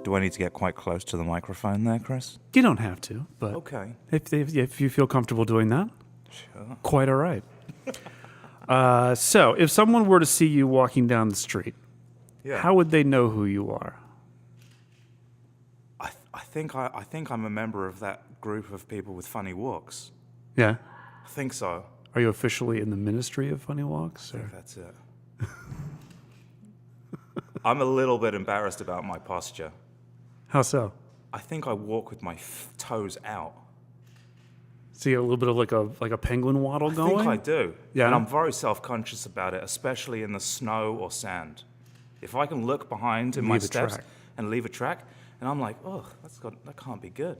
Do I need to get quite close to the microphone there, Chris? You don't have to, but Okay. if you feel comfortable doing that, Sure. quite all right. So, if someone were to see you walking down the street, Yeah. how would they know who you are? I think I'm a member of that group of people with funny walks. Yeah. I think so. Are you officially in the Ministry of Funny Walks? I think Or? that's it. I'm a little bit embarrassed about my posture. How so? I think I walk with my toes out. See a little bit of like a penguin waddle I going? think I do. Yeah. And I'm very self-conscious about it, especially in the snow or sand. If I can look behind in my Leave a steps track. and leave a track, and I'm like, oh, that can't be good.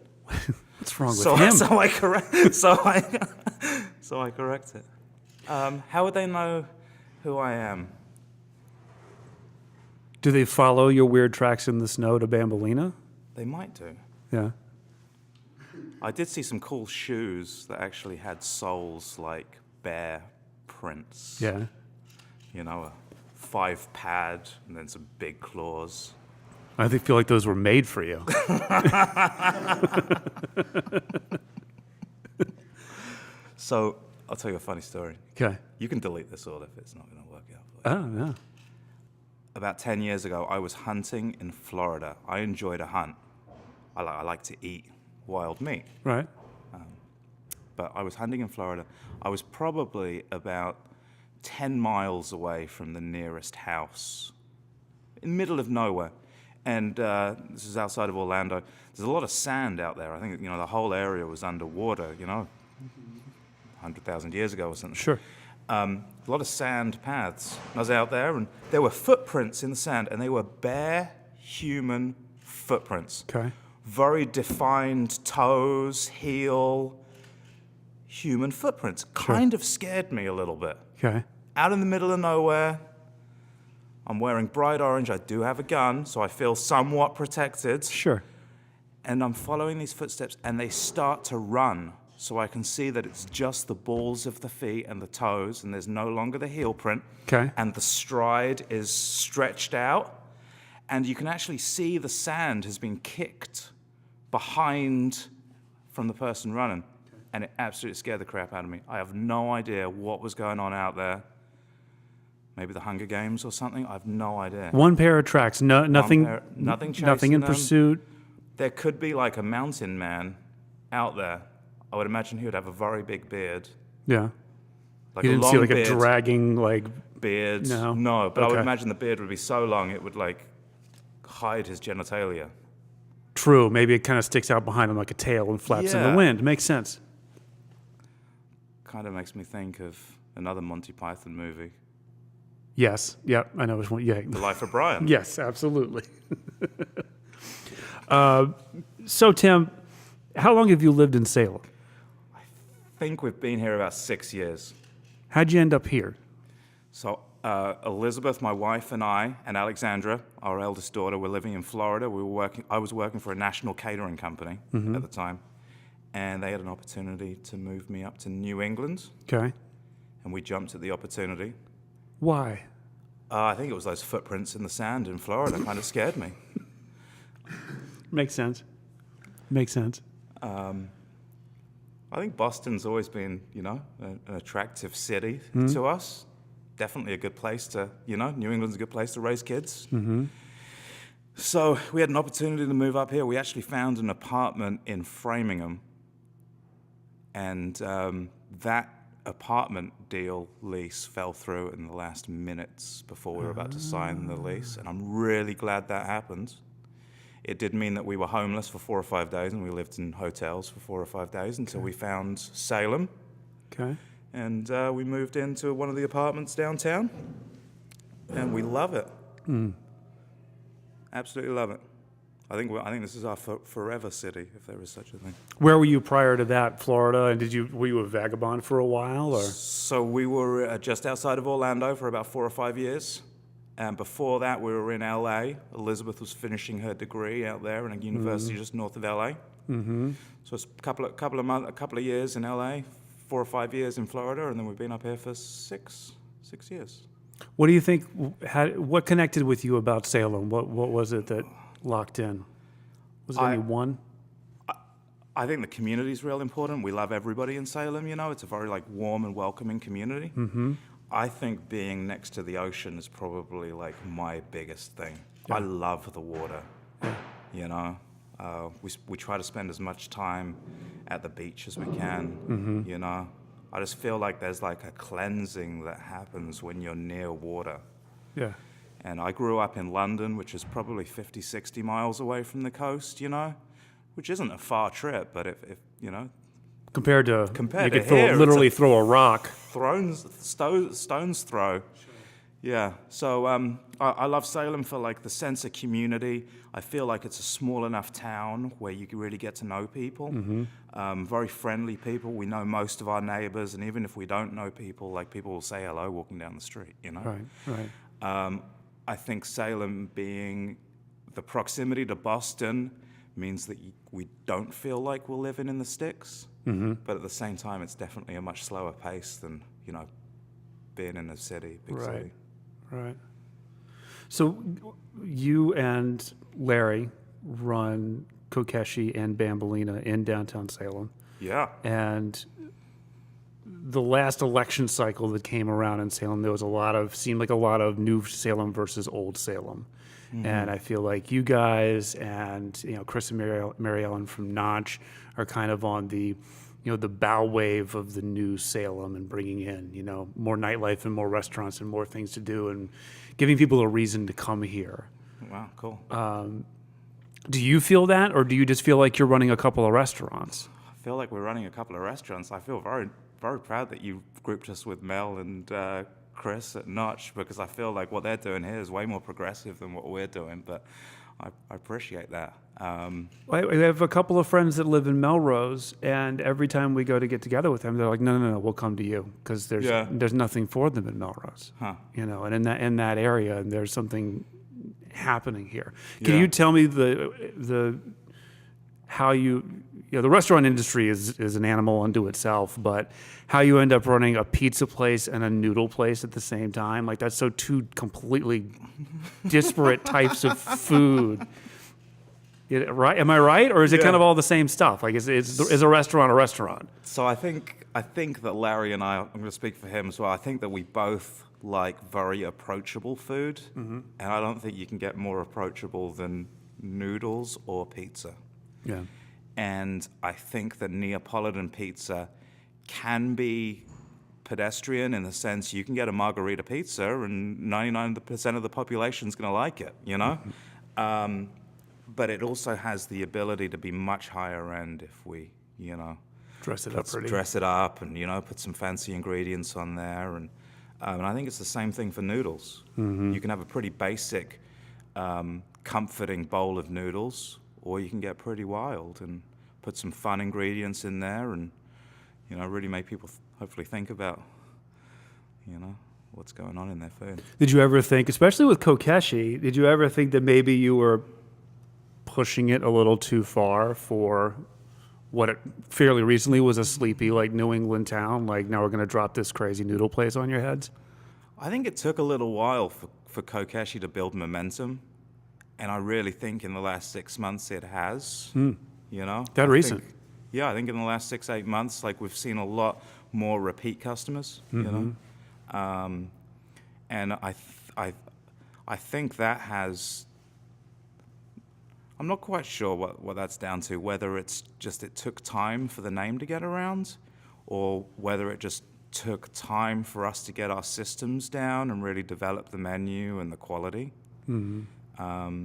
What's wrong with So, him? so I correct. So I correct it. How would they know who I am? Do they follow your weird tracks in the snow to Bambolina? They might do. Yeah. I did see some cool shoes that actually had soles like bear prints. Yeah. You know, a 5 pad and then some big claws. I feel like those were made for you. So I'll tell you a funny story. Okay. You can delete this all if it's not going to work out for you. Oh, no. About 10 years ago, I was hunting in Florida. I enjoy to hunt. I like to eat wild meat. Right. But I was hunting in Florida. I was probably about 10 miles away from the nearest house, in the middle of nowhere. And this is outside of Orlando. There's a lot of sand out there. I think, the whole area was underwater, 100,000 years ago or something. Sure. A lot of sand paths. I was out there, and there were footprints in the sand, and they were bare human footprints. Okay. Very defined toes, heel, human footprints. Kind of scared me a little bit. Okay. Out in the middle of nowhere, I'm wearing bright orange. I do have a gun, so I feel somewhat protected. Sure. And I'm following these footsteps, and they start to run. So I can see that it's just the balls of the feet and the toes, and there's no longer the heel print. Okay. And the stride is stretched out, and you can actually see the sand has been kicked behind from the person running. And it absolutely scared the crap out of me. I have no idea what was going on out there. Maybe the Hunger Games or something. I have no idea. One pair of tracks. No, nothing. Nothing chasing Nothing in them. pursuit. There could be like a mountain man out there. I would imagine he would have a very big beard. Yeah. Like You a didn't long see like beard, a dragging beard. No? But I would Okay. imagine the beard would be so long it would like hide his genitalia. True. Maybe it kind of sticks out behind him like a tail and flaps in Yeah. the wind. Makes sense. Kind of makes me think of another Monty Python movie, Yes. Yeah. I know which one. Yeah. The Life of Brian. Yes. Absolutely. So Tim, how long have you lived in Salem? I think we've been here about 6 years. How'd you end up here? So Elizabeth, my wife, and I, and Alexandra, our eldest daughter, were living in Florida. I was working for a national catering company at the time, and they had an opportunity to move me up to New England, Okay. and we jumped at the opportunity. Why? I think it was those footprints in the sand in Florida kind of scared me. Makes sense. Makes sense. I think Boston's always been, an attractive city to us. Definitely a good place to, New England's a good place to raise kids. Mm-hmm. So we had an opportunity to move up here. We actually found an apartment in Framingham. And that apartment deal lease fell through in the last minutes before we were about to sign the lease. And I'm really glad that happened. It did mean that we were homeless for 4 or 5 days, and we lived in hotels for 4 or 5 days until we found Salem. Okay. And we moved into one of the apartments downtown, and we love it. Absolutely love it. I think this is our forever city, if there is such a thing. Where were you prior to that, Florida? And were you a vagabond for a while, or? So we were just outside of Orlando for about 4 or 5 years. And before that, we were in LA. Elizabeth was finishing her degree out there in a university just north of LA. Mm-hmm. So it's a couple of years in LA, 4 or 5 years in Florida, and then we've been up here for six years. What do you think? What connected with you about Salem? What was it that locked in? Was there any one? I think the community is real important. We love everybody in Salem, you know. It's a very like warm and welcoming community. Mm-hmm. I think being next to the ocean is probably like my biggest thing. Yeah. I love the water, Yeah. you know. We try to spend as much time at the beach as we can, you know. I just feel like there's like a cleansing that happens when you're near water. Yeah. And I grew up in London, which is probably 50, 60 miles away from the coast, you know, which isn't a far trip, but if you know, Compared to Compared you to could here, literally throw a rock. stone's throw. Yeah, so I love Salem for like the sense of community. I feel like it's a small enough town where you can really get to know people. Very friendly people. We know most of our neighbors, and even if we don't know people, like people will say hello walking down the street, you know? Right. I think Salem being the proximity to Boston means that we don't feel like we're living in the sticks. But at the same time, it's definitely a much slower pace than, you know, being in a city, big city. Right. So you and Larry run Kokeshi and Bambolina in downtown Salem. Yeah. And the last election cycle that came around in Salem, there was seemed like a lot of new Salem versus old Salem. And I feel like you guys and, you know, Chris and Mary Ellen from Notch are kind of on the, you know, the bow wave of the new Salem and bringing in, you know, more nightlife and more restaurants and more things to do and giving people a reason to come here. Wow, cool. Do you feel that, or do you just feel like you're running a couple of restaurants? I feel like we're running a couple of restaurants. I feel very, very proud that you grouped us with Mel and Chris at Notch, because I feel like what they're doing here is way more progressive than what we're doing, but I appreciate that. I have a couple of friends that live in Melrose, and every time we go to get together with them, they're like, no, we'll come to you, because there's nothing for them in Melrose. You know, and in that area, there's something happening here. Can you tell me how the restaurant industry is an animal unto itself, but how you end up running a pizza place and a noodle place at the same time? Like, that's so two completely disparate types of food. Right? Am I right? Or is it kind of all the same stuff? Like, is a restaurant a restaurant? So I think that Larry and I'm going to speak for him as well. I think that we both like very approachable food, and I don't think you can get more approachable than noodles or pizza. Yeah. And I think that Neapolitan pizza can be pedestrian in the sense you can get a margarita pizza and 99% of the population is going to like it, you know? But it also has the ability to be much higher end if we, you know, Dress it up and, you know, put some fancy ingredients on there. And I think it's the same thing for noodles. You can have a pretty basic, comforting bowl of noodles, or you can get pretty wild and put some fun ingredients in there and, you know, really make people hopefully think about, you know, what's going on in their food. Did you ever think, especially with Kokeshi, did you ever think that maybe you were pushing it a little too far for what it fairly recently was a sleepy, like, New England town? Like, now we're going to drop this crazy noodle place on your heads? I think it took a little while for Kokeshi to build momentum. And I really think in the last 6 months it has, you know. That recent? I think in the last 6-8 months, like, we've seen a lot more repeat customers, you know. And I think that has, I'm not quite sure what that's down to, whether it's just it took time for the name to get around, or whether it just took time for us to get our systems down and really develop the menu and the quality. I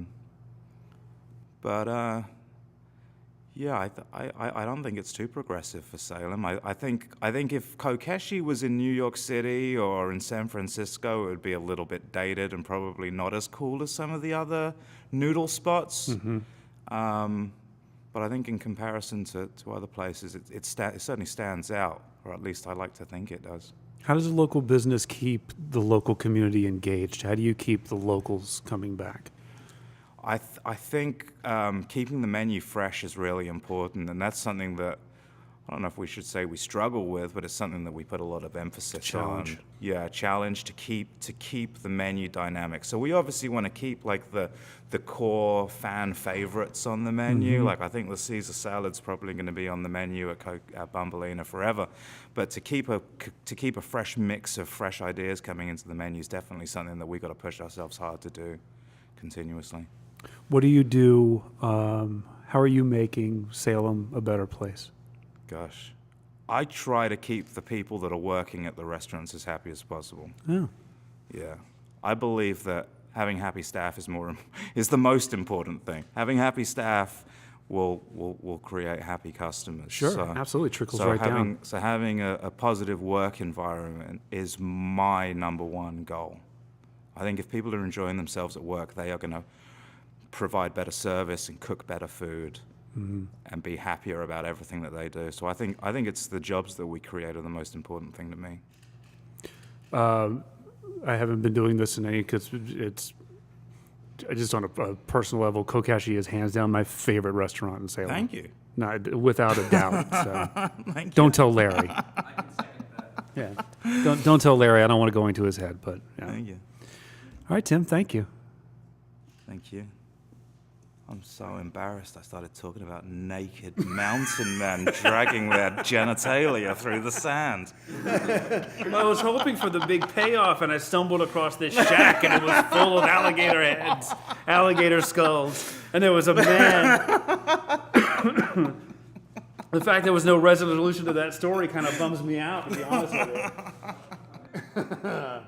don't think it's too progressive for Salem. I think if Kokeshi was in New York City or in San Francisco, it would be a little bit dated and probably not as cool as some of the other noodle spots. But I think in comparison to other places, it certainly stands out, or at least I like to think it does. How does a local business keep the local community engaged? How do you keep the locals coming back? I think keeping the menu fresh is really important, and that's something that I don't know if we should say we struggle with, but it's something that we put a lot of emphasis Challenge. on. Yeah, challenge to keep the menu dynamic. So we obviously want to keep like the core fan favorites on the menu. Like I think the Caesar salad's probably going to be on the menu at Bumbleina forever. But to keep a fresh mix of fresh ideas coming into the menu is definitely something that we got to push ourselves hard to do continuously. What do you do? How are you making Salem a better place? Gosh, I try to keep the people that are working at the restaurants as happy as possible. Yeah. Yeah, I believe that having happy staff is the most important thing. Having happy staff will create happy customers. Sure, So, absolutely. Trickles so right having, down. So having a positive work environment is my number one goal. I think if people are enjoying themselves at work, they are going to provide better service and cook better food. And be happier about everything that they do. So I think it's the jobs that we create are the most important thing to me. I haven't been doing this in any because I just on a personal level, Kokashi is hands down my favorite restaurant in Salem. Thank you. No, without a doubt. So. Thank you. Don't tell Larry. Yeah. Don't tell Larry. I don't want to go into his head, but yeah. Thank you. All right, Tim. Thank you. Thank you. I'm so embarrassed. I started talking about naked mountain men dragging their genitalia through the sand. I was hoping for the big payoff, and I stumbled across this shack, and it was full of alligator heads, alligator skulls, and there was a man. The fact there was no resolution to that story kind of bums me out, to be honest with you.